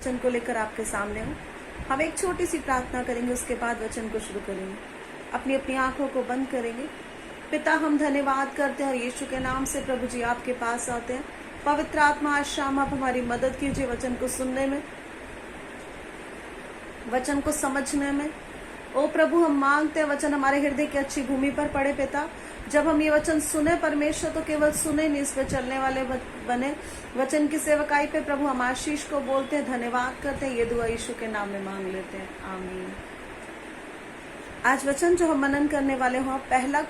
वचन को लेकर आपके सामने हूँ। हम एक छोटी सी प्रार्थना करेंगे, उसके बाद वचन को शुरू करेंगे। अपनी अपनी आंखों को बंद करेंगे। पिता, हम धन्यवाद करते हैं और यीशु के नाम से प्रभु जी आपके पास आते हैं। पवित्र आत्मा, आज शाम आप हमारी मदद कीजिए वचन को सुनने में, वचन को समझने में। ओ प्रभु, हम मांगते हैं वचन हमारे हृदय की अच्छी भूमि पर पड़े। पिता, जब हम ये वचन सुने परमेश्वर, तो केवल सुने नहीं, इस पे चलने वाले बने। वचन की सेवकाई पे प्रभु हम आशीष को बोलते हैं, धन्यवाद करते हैं। ये दुआ यीशु के नाम में मांग लेते हैं, आमीन। आज वचन जो हम मनन करने वाले हो, पहला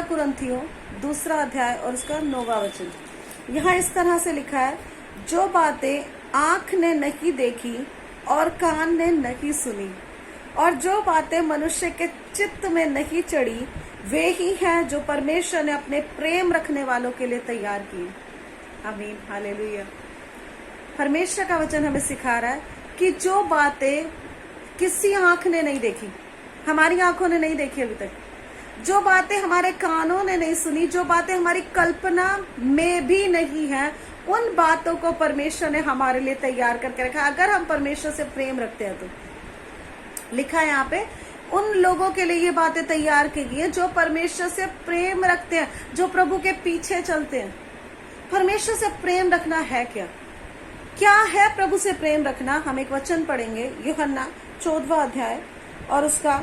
कुरिन्थियों 2 अध्याय और उसका 9वां वचन। यहाँ इस तरह से लिखा है, जो बातें आंख ने नहीं देखी और कान ने नहीं सुनी और जो बातें मनुष्य के चित्त में नहीं चढ़ी, वे ही हैं जो परमेश्वर ने अपने प्रेम रखने वालों के लिए तैयार किए। आमीन, हालेलुया। परमेश्वर का वचन हमें सिखा रहा है कि जो बातें किसी आंख ने नहीं देखी, हमारी आंखों ने नहीं देखी अभी तक, जो बातें हमारे कानों ने नहीं सुनी, जो बातें हमारी कल्पना में भी नहीं है, उन बातों को परमेश्वर ने हमारे लिए तैयार करके रखा। अगर हम परमेश्वर से प्रेम रखते हैं तो लिखा है यहाँ पे, उन लोगों के लिए ये बातें तैयार की गई है जो परमेश्वर से प्रेम रखते हैं, जो प्रभु के पीछे चलते हैं। परमेश्वर से प्रेम रखना है क्या है प्रभु से प्रेम रखना? हम एक वचन पढ़ेंगे, यूहन्ना 14वां अध्याय और उसका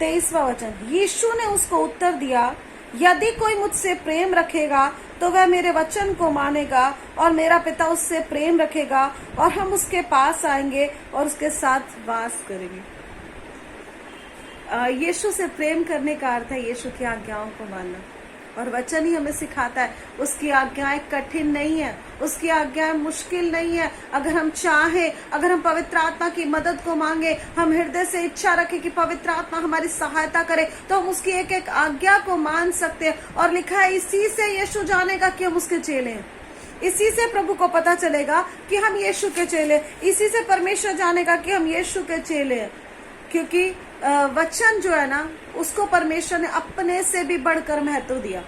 23वां वचन। यीशु ने उसको उत्तर दिया, यदि कोई मुझसे प्रेम रखेगा तो वह मेरे वचन को मानेगा और मेरा पिता उससे प्रेम रखेगा और हम उसके पास आएंगे और उसके साथ वास करेंगे। यीशु से प्रेम करने का अर्थ है यीशु की आज्ञाओं को मानना, और वचन ही हमें सिखाता है उसकी आज्ञाएं कठिन नहीं है, उसकी आज्ञाएं मुश्किल नहीं है। अगर हम चाहें, अगर हम पवित्र आत्मा की मदद को मांगे, हम हृदय से इच्छा रखें कि पवित्र आत्मा हमारी सहायता करे, तो हम उसकी एक एक आज्ञा को मान सकते हैं। और लिखा है, इसी से यीशु जानेगा कि हम उसके चेले हैं। इसी से प्रभु को पता चलेगा कि हम यीशु के चेले, इसी से परमेश्वर जानेगा कि हम यीशु के चेले हैं। क्योंकि वचन जो है ना, उसको परमेश्वर ने अपने से भी बढ़कर महत्व दिया।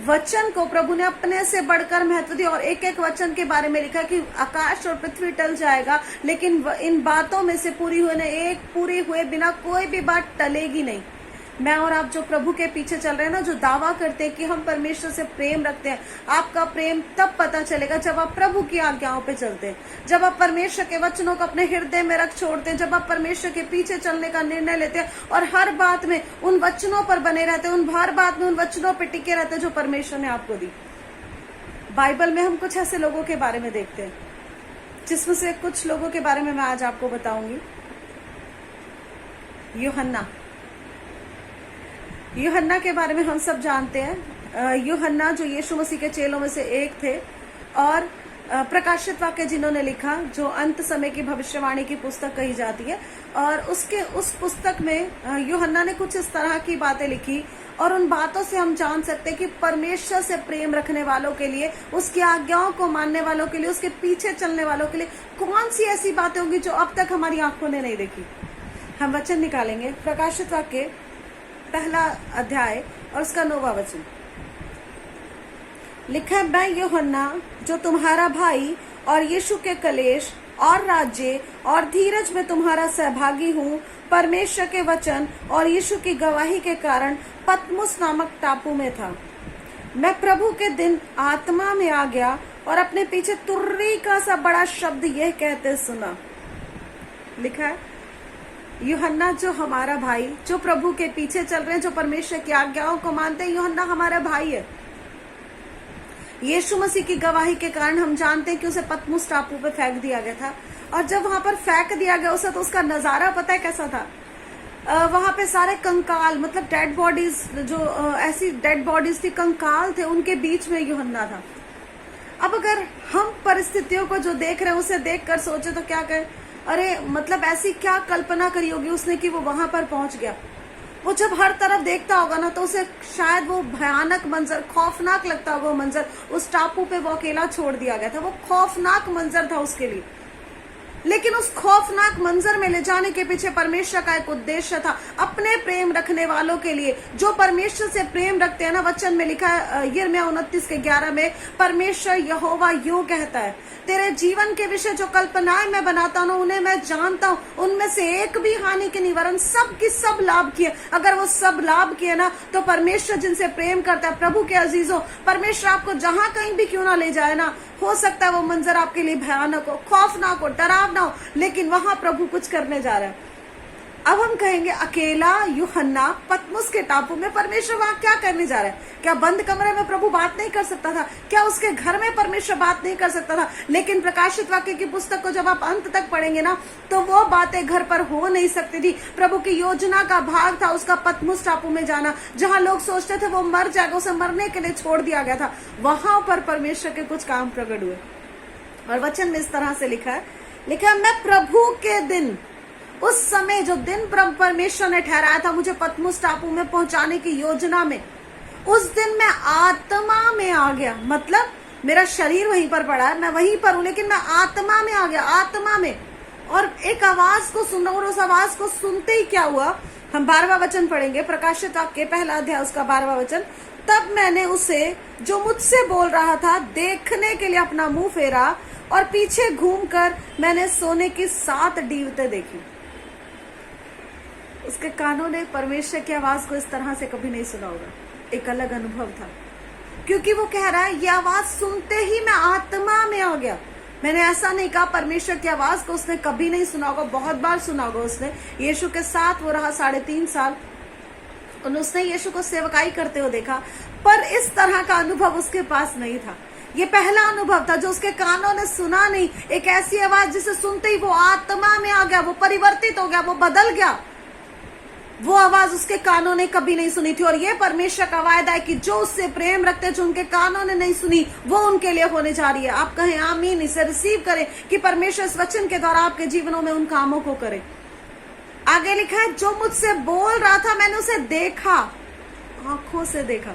वचन को प्रभु ने अपने से बढ़कर महत्व दिया, और एक एक वचन के बारे में लिखा कि आकाश और पृथ्वी टल जाएगा, लेकिन इन बातों में से पूरी हुए बिना कोई भी बात टलेगी नहीं। मैं और आप जो प्रभु के पीछे चल रहे हैं ना, जो दावा करते हैं कि हम परमेश्वर से प्रेम रखते हैं, आपका प्रेम तब पता चलेगा जब आप प्रभु की आज्ञाओं पे चलते हैं, जब आप परमेश्वर के वचनों को अपने हृदय में रख छोड़ते हैं, जब आप परमेश्वर के पीछे चलने का निर्णय लेते हैं और हर बात में उन वचनों पर बने रहते हैं, हर बात में उन वचनों पर टिके रहते हैं जो परमेश्वर ने आपको दी। बाइबल में हम कुछ ऐसे लोगों के बारे में देखते हैं, जिसमें से कुछ लोगों के बारे में मैं आज आपको बताऊंगी। यूहन्ना के बारे में हम सब जानते हैं। यूहन्ना जो यीशु मसीह के चेलों में से एक थे, और प्रकाशित वाक्य जिन्होंने लिखा, जो अंत समय की भविष्यवाणी की पुस्तक कही जाती है, और उस पुस्तक में यूहन्ना ने कुछ इस तरह की बातें लिखी, और उन बातों से हम जान सकते हैं कि परमेश्वर से प्रेम रखने वालों के लिए, उसकी आज्ञाओं को मानने वालों के लिए, उसके पीछे चलने वालों के लिए कौन सी ऐसी बातें होंगी जो अब तक हमारी आंखों ने नहीं देखी। हम वचन निकालेंगे, प्रकाशित वाक्य 1 अध्याय और उसका 9वां वचन। लिखा है, मैं यूहन्ना जो तुम्हारा भाई और यीशु के कलेश और राज्य और धीरज में तुम्हारा सहभागी हूँ, परमेश्वर के वचन और यीशु की गवाही के कारण पतमुस नामक टापू में था। मैं प्रभु के दिन आत्मा में आ गया और अपने पीछे तुर्री का सा बड़ा शब्द यह कहते सुना। लिखा है, यूहन्ना जो हमारा भाई, जो प्रभु के पीछे चल रहे हैं, जो परमेश्वर की आज्ञाओं को मानते हैं, यूहन्ना हमारा भाई है। यीशु मसीह की गवाही के कारण हम जानते हैं कि उसे पतमुस टापू पे फेंक दिया गया था, और जब वहां पर फेंक दिया गया उसे, तो उसका नजारा पता है कैसा था? वहां पे सारे कंकाल, मतलब डेड बॉडीज, जो ऐसी डेड बॉडीज थी, कंकाल थे, उनके बीच में यूहन्ना था। अब अगर हम परिस्थितियों को जो देख रहे हैं उसे देखकर सोचे तो क्या कहें, अरे मतलब ऐसी क्या कल्पना करी होगी उसने कि वो वहां पर पहुंच गया। वो जब हर तरफ देखता होगा ना, तो उसे शायद वो भयानक मंजर, खौफनाक लगता होगा वो मंजर। उस टापू पे वो अकेला छोड़ दिया गया था, वो खौफनाक मंजर था उसके लिए। लेकिन उस खौफनाक मंजर में ले जाने के पीछे परमेश्वर का एक उद्देश्य था, अपने प्रेम रखने वालों के लिए जो परमेश्वर से प्रेम रखते हैं ना। वचन में लिखा है यिर्मयाह 29:11 में, परमेश्वर यहोवा यूं कहता है, तेरे जीवन के विषय जो कल्पनाएं मैं बनाता हूँ उन्हें मैं जानता हूँ, उनमें से एक भी हानि के निवारण, सब की सब लाभ किए। अगर वो सब लाभ किए ना, तो परमेश्वर जिनसे प्रेम करता है, प्रभु के अजीजों, परमेश्वर आपको जहां कहीं भी क्यों ना ले जाए ना, हो सकता है वो मंजर आपके लिए भयानक हो, खौफनाक हो, डरावना हो, लेकिन वहां प्रभु कुछ करने जा रहा है। अब हम कहेंगे अकेला यूहन्ना पतमुस के टापू में, परमेश्वर वहां क्या करने जा रहा है? क्या बंद कमरे में प्रभु बात नहीं कर सकता था? क्या उसके घर में परमेश्वर बात नहीं कर सकता था? लेकिन प्रकाशित वाक्य की पुस्तक को जब आप अंत तक पढ़ेंगे ना, तो वो बातें घर पर हो नहीं सकती थी। प्रभु की योजना का भाग था उसका पतमुस टापू में जाना, जहां लोग सोचते थे वो मर जाएगा, उसे मरने के लिए छोड़ दिया गया था। वहां पर परमेश्वर के कुछ काम प्रकट हुए और वचन में इस तरह से लिखा है, मैं प्रभु के दिन, उस समय जो दिन परमेश्वर ने ठहराया था मुझे पतमुस टापू में पहुंचाने की योजना में, उस दिन मैं आत्मा में आ गया। मतलब मेरा शरीर वहीं पर पड़ा है, मैं वहीं पर हूं, लेकिन मैं आत्मा में आ गया, आत्मा में। और एक आवाज को सुन रहा हूं, और उस आवाज को सुनते ही क्या हुआ, हम 12वां वचन पढ़ेंगे, प्रकाशित वाक्य 1 अध्याय उसका 12वां वचन। तब मैंने उसे जो मुझसे बोल रहा था देखने के लिए अपना मुंह फेरा, और पीछे घूमकर मैंने सोने की 7 दीवटें देखी। उसके कानों ने परमेश्वर की आवाज को इस तरह से कभी नहीं सुना होगा, एक अलग अनुभव था, क्योंकि वो कह रहा है ये आवाज सुनते ही मैं आत्मा में आ गया। मैंने ऐसा नहीं कहा परमेश्वर की आवाज को उसने कभी नहीं सुना होगा, बहुत बार सुना होगा उसने। यीशु के साथ वो रहा 3.5 साल, और उसने यीशु को सेवकाई करते हुए देखा, पर इस तरह का अनुभव उसके पास नहीं था। ये पहला अनुभव था जो उसके कानों ने सुना नहीं, एक ऐसी आवाज जिसे सुनते ही वो आत्मा में आ गया, वो परिवर्तित हो गया, वो बदल गया। वो आवाज उसके कानों ने कभी नहीं सुनी थी। और ये परमेश्वर का वायदा है कि जो उससे प्रेम रखते हैं, जो उनके कानों ने नहीं सुनी, वो उनके लिए होने जा रही है। आप कहें आमीन, इसे रिसीव करें कि परमेश्वर इस वचन के द्वारा आपके जीवनों में उन कामों को करे। आगे लिखा है, जो मुझसे बोल रहा था मैंने उसे देखा, आंखों से देखा।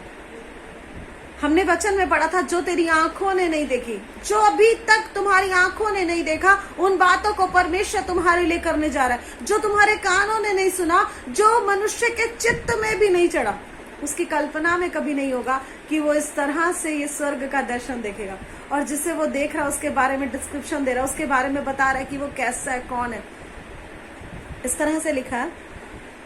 हमने वचन में पढ़ा था, जो तेरी आंखों ने नहीं देखी, जो अभी तक तुम्हारी आंखों ने नहीं देखा, उन बातों को परमेश्वर तुम्हारे लिए करने जा रहा है। जो तुम्हारे कानों ने नहीं सुना, जो मनुष्य के चित्त में भी नहीं चढ़ा, उसकी कल्पना में कभी नहीं होगा कि वो इस तरह से ये स्वर्ग का दर्शन देखेगा। और जिसे वो देख रहा है उसके बारे में डिस्क्रिप्शन दे रहा है, उसके बारे में बता रहा है कि वो कैसा है, कौन है। इस तरह से लिखा है,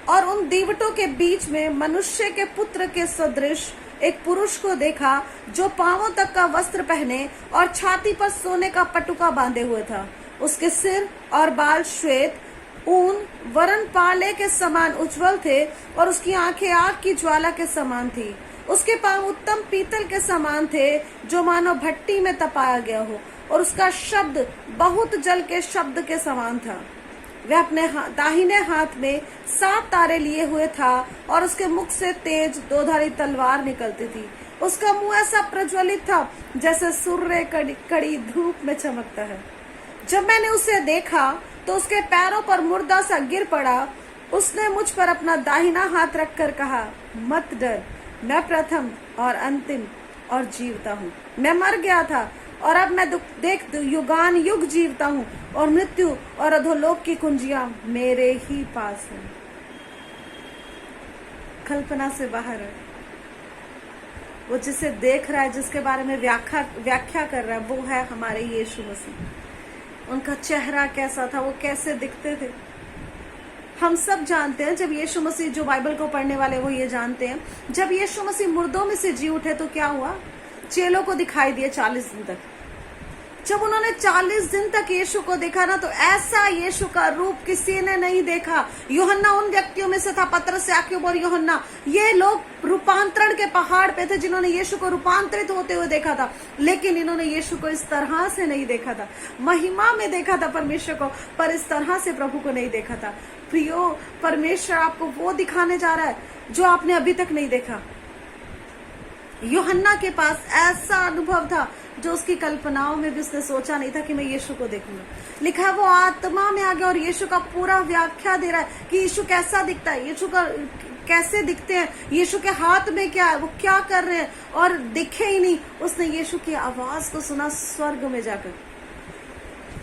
और उन दीवटों के बीच में मनुष्य के पुत्र के सदृश एक पुरुष को देखा, जो पांवों तक का वस्त्र पहने और छाती पर सोने का पटुका बांधे हुए था। उसके सिर और बाल श्वेत ऊन वरन पाले के समान उज्जवल थे, और उसकी आंखें आग की ज्वाला के समान थी। उसके पांव उत्तम पीतल के समान थे, जो मानो भट्टी में तपाया गया हो, और उसका शब्द बहुत जल के शब्द के समान था। वह अपने दाहिने हाथ में 7 तारे लिए हुए था, और उसके मुख से तेज 2-धारी तलवार निकलती थी। उसका मुंह ऐसा प्रज्वलित था जैसे सूर्य कड़ी धूप में चमकता है। जब मैंने उसे देखा तो उसके पैरों पर मुर्दा सा गिर पड़ा। उसने मुझ पर अपना दाहिना हाथ रखकर कहा, मत डर, मैं प्रथम और अंतिम और जीवता हूँ। मैं मर गया था और अब मैं देख युगान युग जीवता हूँ, और मृत्यु और अधोलोक की कुंजियां मेरे ही पास हैं। कल्पना से बाहर है। वो जिसे देख रहा है, जिसके बारे में व्याख्या कर रहा है, वो है हमारे यीशु मसीह। उनका चेहरा कैसा था, वो कैसे दिखते थे, हम सब जानते हैं। जब यीशु मसीह, जो बाइबल को पढ़ने वाले वो ये जानते हैं, जब यीशु मसीह मुर्दों में से जी उठे तो क्या हुआ, चेलों को दिखाई दिए 40 दिन तक। जब उन्होंने 40 दिन तक यीशु को देखा ना, तो ऐसा यीशु का रूप किसी ने नहीं देखा। यूहन्ना उन व्यक्तियों में से था, पतरस, याकूब और यूहन्ना। ये लोग रूपांतरण के पहाड़ पे थे जिन्होंने यीशु को रूपांतरित होते हुए देखा था, लेकिन इन्होंने यीशु को इस तरह से नहीं देखा था। महिमा में देखा था परमेश्वर को, पर इस तरह से प्रभु को नहीं देखा था। प्रियो, परमेश्वर आपको वो दिखाने जा रहा है जो आपने अभी तक नहीं देखा। यूहन्ना के पास ऐसा अनुभव था जो उसकी कल्पनाओं में भी उसने सोचा नहीं था कि मैं यीशु को देखूंगा। लिखा है वो आत्मा में आ गया और यीशु का पूरा व्याख्या दे रहा है कि यीशु कैसा दिखता है, यीशु का कैसे दिखते हैं, यीशु के हाथ में क्या है, वो क्या कर रहे हैं, और दिखे ही नहीं। उसने यीशु की आवाज को सुना स्वर्ग में जाकर।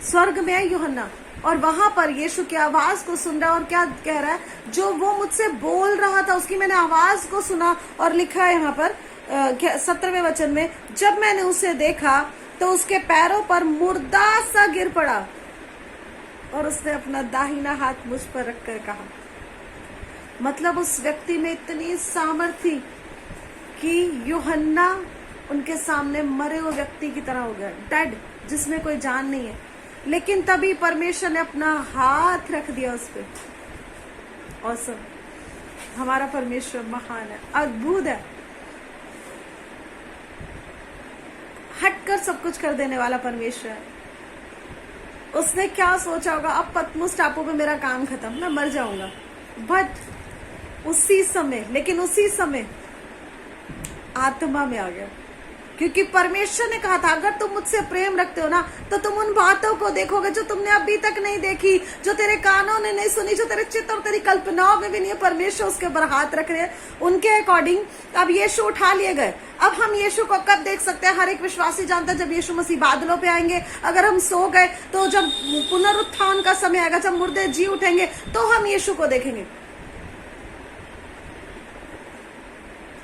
स्वर्ग में है यूहन्ना, और वहां पर यीशु की आवाज को सुन रहा है और क्या कह रहा है, जो वो मुझसे बोल रहा था उसकी मैंने आवाज को सुना। और लिखा है यहाँ पर 17वें वचन में, जब मैंने उसे देखा तो उसके पैरों पर मुर्दा सा गिर पड़ा और उसने अपना दाहिना हाथ मुझ पर रखकर कहा। मतलब उस व्यक्ति में इतनी सामर्थ्य थी कि यूहन्ना उनके सामने मरे हुए व्यक्ति की तरह हो गया, डेड, जिसमें कोई जान नहीं है। लेकिन तभी परमेश्वर ने अपना हाथ रख दिया उस पर। ऑसम, हमारा परमेश्वर महान है, अद्भुत है, हटकर सब कुछ कर देने वाला परमेश्वर है। उसने क्या सोचा होगा, अब पतमुस टापू पे मेरा काम खत्म, मैं मर जाऊंगा। बट उसी समय, लेकिन उसी समय आत्मा में आ गया, क्योंकि परमेश्वर ने कहा था अगर तुम मुझसे प्रेम रखते हो ना तो तुम उन बातों को देखोगे जो तुमने अभी तक नहीं देखी, जो तेरे कानों ने नहीं सुनी, जो तेरे चित्त और तेरी कल्पनाओं में भी नहीं है। परमेश्वर उसके ऊपर हाथ रख रहे हैं। उनके अकॉर्डिंग अब यीशु उठा लिए गए। अब हम यीशु को कब देख सकते हैं? हर एक विश्वासी जानता है जब यीशु मसीह बादलों पे आएंगे। अगर हम सो गए तो जब पुनरुत्थान का समय आएगा, जब मुर्दे जी उठेंगे, तो हम यीशु को देखेंगे।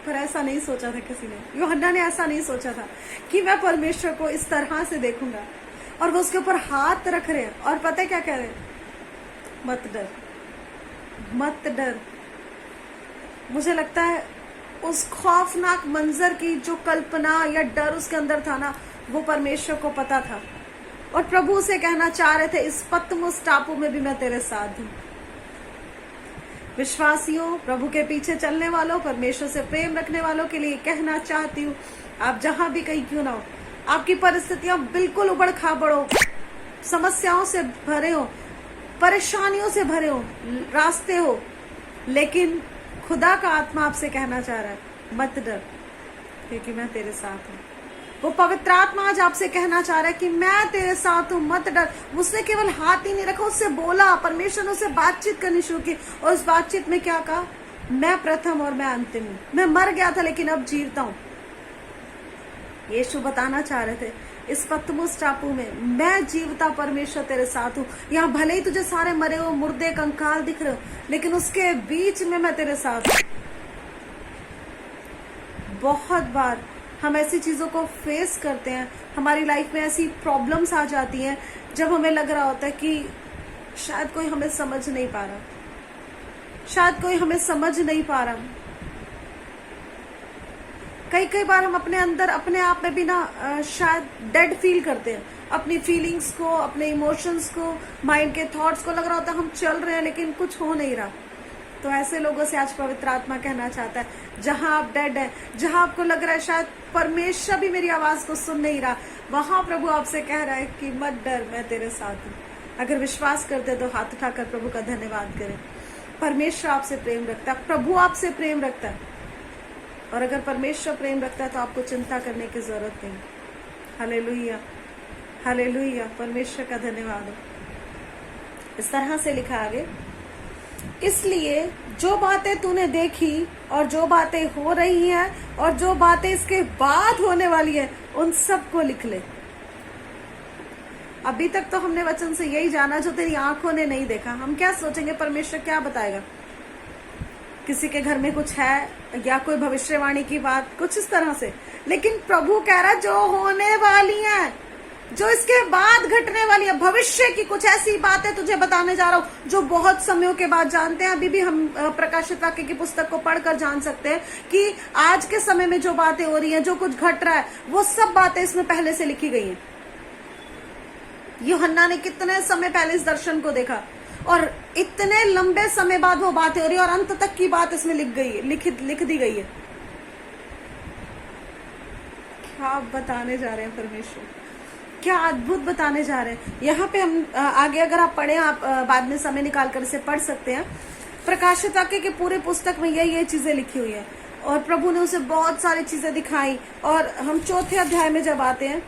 पर ऐसा नहीं सोचा था किसी ने, यूहन्ना ने ऐसा नहीं सोचा था कि मैं परमेश्वर को इस तरह से देखूंगा। और वो उसके ऊपर हाथ रख रहे हैं और पता है क्या कह रहे हैं? मत डर, मत डर। मुझे लगता है उस खौफनाक मंजर की जो कल्पना या डर उसके अंदर था ना, वो परमेश्वर को पता था। और प्रभु उसे कहना चाह रहे थे, इस पतमुस टापू में भी मैं तेरे साथ हूं। विश्वासियों, प्रभु के पीछे चलने वालों, परमेश्वर से प्रेम रखने वालों के लिए कहना चाहती हूँ, आप जहां भी कहीं क्यों ना हो, आपकी परिस्थितियां बिल्कुल उबड़ खाबड़ हो, समस्याओं से भरे हो, परेशानियों से भरे हो, रास्ते हो, लेकिन खुदा का आत्मा आपसे कहना चाह रहा है, मत डर, क्योंकि मैं तेरे साथ हूँ। वो पवित्र आत्मा आज आपसे कहना चाह रहा है कि मैं तेरे साथ हूँ, मत डर। उसने केवल हाथ ही नहीं रखा, उससे बोला। परमेश्वर ने उससे बातचीत करनी शुरू की और उस बातचीत में क्या कहा? मैं प्रथम और मैं अंतिम हूँ। मैं मर गया था लेकिन अब जीता हूँ। यीशु बताना चाह रहे थे, इस पतमुस टापू में मैं जीवता परमेश्वर तेरे साथ हूँ। यहाँ भले ही तुझे सारे मरे हो मुर्दे कंकाल दिख रहे हो, लेकिन उसके बीच में मैं तेरे साथ हूँ। बहुत बार हम ऐसी चीजों को फेस करते हैं, हमारी लाइफ में ऐसी प्रॉब्लम्स आ जाती हैं जब हमें लग रहा होता है कि शायद कोई हमें समझ नहीं पा रहा, शायद कोई हमें समझ नहीं पा रहा। कई बार हम अपने अंदर अपने आप में भी ना शायद डेड फील करते हैं, अपनी फीलिंग्स को, अपने इमोशंस को, माइंड के थॉट्स को। लग रहा होता है हम चल रहे हैं लेकिन कुछ हो नहीं रहा। तो ऐसे लोगों से आज पवित्र आत्मा कहना चाहता है, जहां आप डेड हैं, जहां आपको लग रहा है शायद परमेश्वर भी मेरी आवाज को सुन नहीं रहा, वहां प्रभु आपसे कह रहा है कि मत डर, मैं तेरे साथ हूँ। अगर विश्वास करते तो हाथ उठाकर प्रभु का धन्यवाद करें। परमेश्वर आपसे प्रेम रखता है, प्रभु आपसे प्रेम रखता है। और अगर परमेश्वर प्रेम रखता है तो आपको चिंता करने की जरूरत नहीं। हालेलुया, हालेलुया, परमेश्वर का धन्यवाद हो। इस तरह से लिखा आगे, इसलिए जो बातें तूने देखी और जो बातें हो रही हैं और जो बातें इसके बाद होने वाली है, उन सबको लिख ले। अभी तक तो हमने वचन से यही जाना जो तेरी आंखों ने नहीं देखा। हम क्या सोचेंगे परमेश्वर क्या बताएगा? किसी के घर में कुछ है या कोई भविष्यवाणी की बात, कुछ इस तरह से। लेकिन प्रभु कह रहा है जो होने वाली है, जो इसके बाद घटने वाली है, भविष्य की कुछ ऐसी बातें तुझे बताने जा रहा हूं जो बहुत समयों के बाद जानते हैं। अभी भी हम प्रकाशित वाक्य की पुस्तक को पढ़कर जान सकते हैं कि आज के समय में जो बातें हो रही हैं, जो कुछ घट रहा है, वो सब बातें इसमें पहले से लिखी गई हैं। यूहन्ना ने कितने समय पहले इस दर्शन को देखा और इतने लंबे समय बाद वो बातें हो रही है और अंत तक की बात इसमें लिख दी गई है। क्या बताने जा रहे हैं परमेश्वर, क्या अद्भुत बताने जा रहे हैं। यहाँ पे हम आगे अगर आप पढ़े, आप बाद में समय निकाल कर इसे पढ़ सकते हैं। प्रकाशित वाक्य के पूरे पुस्तक में ये चीजें लिखी हुई है और प्रभु ने उसे बहुत सारी चीजें दिखाई। और हम चौथे अध्याय में जब आते हैं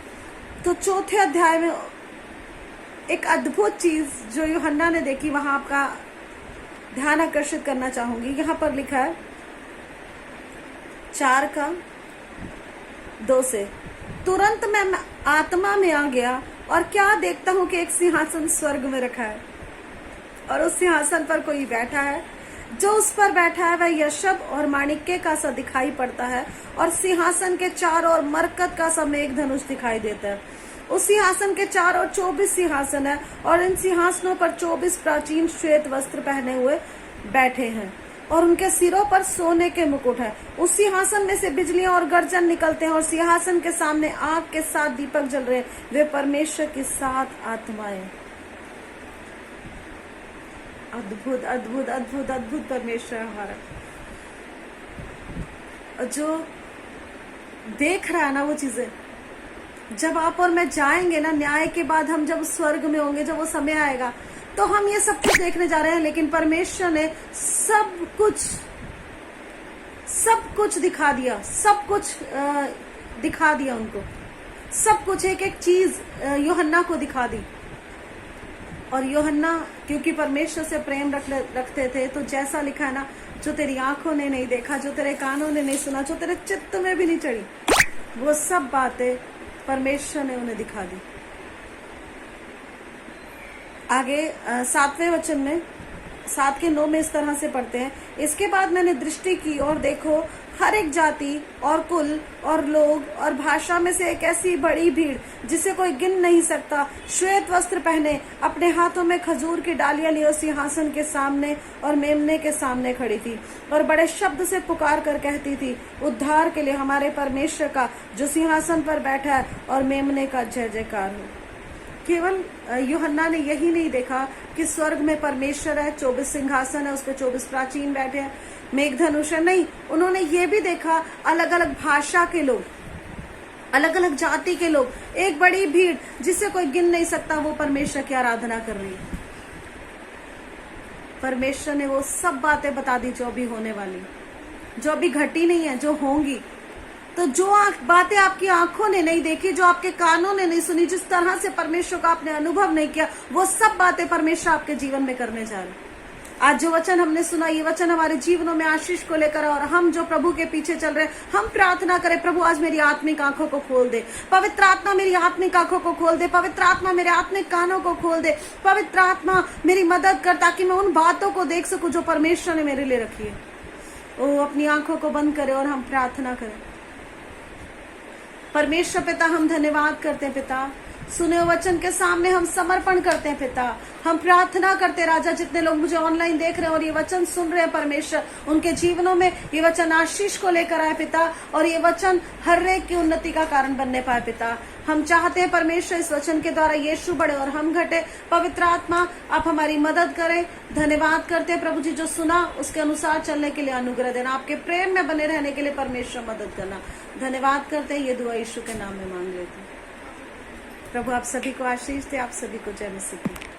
तो चौथे अध्याय में एक अद्भुत चीज जो यूहन्ना ने देखी, वहां आपका ध्यान आकर्षित करना चाहूंगी। यहाँ पर लिखा है 4:2 तुरंत मैं आत्मा में आ गया और क्या देखता हूँ कि एक सिंहासन स्वर्ग में रखा है और उस सिंहासन पर कोई बैठा है। जो उस पर बैठा है वह यशब और माणिक्य का सा दिखाई पड़ता है और सिंहासन के चारों ओर मरकत का सा मेघधनुष दिखाई देता है। उस सिंहासन के चारों ओर 24 सिंहासन है और इन सिंहासनों पर 24 प्राचीन श्वेत वस्त्र पहने हुए बैठे हैं और उनके सिरों पर सोने के मुकुट है। उस सिंहासन में से बिजलियां और गर्जन निकलते हैं और सिंहासन के सामने आग के 7 दीपक जल रहे हैं। वे परमेश्वर की 7 आत्माएं। अद्भुत अद्भुत अद्भुत अद्भुत परमेश्वर हमारा, जो देख रहा है ना वो चीजें। जब आप और मैं जाएंगे ना न्याय के बाद, हम जब स्वर्ग में होंगे, जब वो समय आएगा, तो हम ये सब कुछ देखने जा रहे हैं। लेकिन परमेश्वर ने सब कुछ दिखा दिया, सब कुछ दिखा दिया उनको, सब कुछ एक एक चीज यूहन्ना को दिखा दी। और यूहन्ना क्योंकि परमेश्वर से प्रेम रखते थे, तो जैसा लिखा है ना, जो तेरी आंखों ने नहीं देखा, जो तेरे कानों ने नहीं सुना, जो तेरे चित्त में भी नहीं चढ़ी, वो सब बातें परमेश्वर ने उन्हें दिखा दी। आगे 7वें वचन में 7 के 9 में इस तरह से पढ़ते हैं, इसके बाद मैंने दृष्टि की और देखो हर एक जाति और कुल और लोग और भाषा में से एक ऐसी बड़ी भीड़ जिसे कोई गिन नहीं सकता, श्वेत वस्त्र पहने, अपने हाथों में खजूर की डालियां लिए सिंहासन के सामने और मेमने के सामने खड़ी थी और बड़े शब्द से पुकार कर कहती थी, उद्धार के लिए हमारे परमेश्वर का जो सिंहासन पर बैठा है और मेमने का जय जयकार हो। केवल यूहन्ना ने यही नहीं देखा कि स्वर्ग में परमेश्वर है, 24 सिंहासन है, उस पर 24 प्राचीन बैठे हैं, मेघधनुष है, नहीं, उन्होंने ये भी देखा अलग अलग भाषा के लोग, अलग अलग जाति के लोग, एक बड़ी भीड़ जिसे कोई गिन नहीं सकता, वो परमेश्वर की आराधना कर रही है। परमेश्वर ने वो सब बातें बता दी जो अभी होने वाली, जो अभी घटी नहीं है, जो होंगी। तो जो बातें आपकी आंखों ने नहीं देखी, जो आपके कानों ने नहीं सुनी, जिस तरह से परमेश्वर का आपने अनुभव नहीं किया, वो सब बातें परमेश्वर आपके जीवन में करने जा रहे। आज जो वचन हमने सुना, ये वचन हमारे जीवनों में आशीष को लेकर, और हम जो प्रभु के पीछे चल रहे हैं, हम प्रार्थना करें, प्रभु आज मेरी आत्मिक आंखों को खोल दे, पवित्र आत्मा मेरी आत्मिक आंखों को खोल दे, पवित्र आत्मा मेरे आत्मिक कानों को खोल दे, पवित्र आत्मा मेरी मदद कर, ताकि मैं उन बातों को देख सकूं जो परमेश्वर ने मेरे लिए रखी है। वो अपनी आंखों को बंद करे और हम प्रार्थना करें। परमेश्वर पिता, हम धन्यवाद करते हैं पिता, सुने हुए वचन के सामने हम समर्पण करते हैं पिता, हम प्रार्थना करते हैं राजा, जितने लोग मुझे ऑनलाइन देख रहे हैं और ये वचन सुन रहे हैं परमेश्वर, उनके जीवनों में ये वचन आशीष को लेकर आए पिता, और ये वचन हर एक की उन्नति का कारण बनने पाए पिता। हम चाहते हैं परमेश्वर इस वचन के द्वारा यीशु बढ़े और हम घटे। पवित्र आत्मा आप हमारी मदद करें। धन्यवाद करते हैं प्रभु जी, जो सुना उसके अनुसार चलने के लिए अनुग्रह देना, आपके प्रेम में बने रहने के लिए परमेश्वर मदद करना। धन्यवाद करते हैं, ये दुआ यीशु के नाम में मांग लेते हैं। प्रभु आप सभी को आशीष दे, आप सभी को जय मसीह।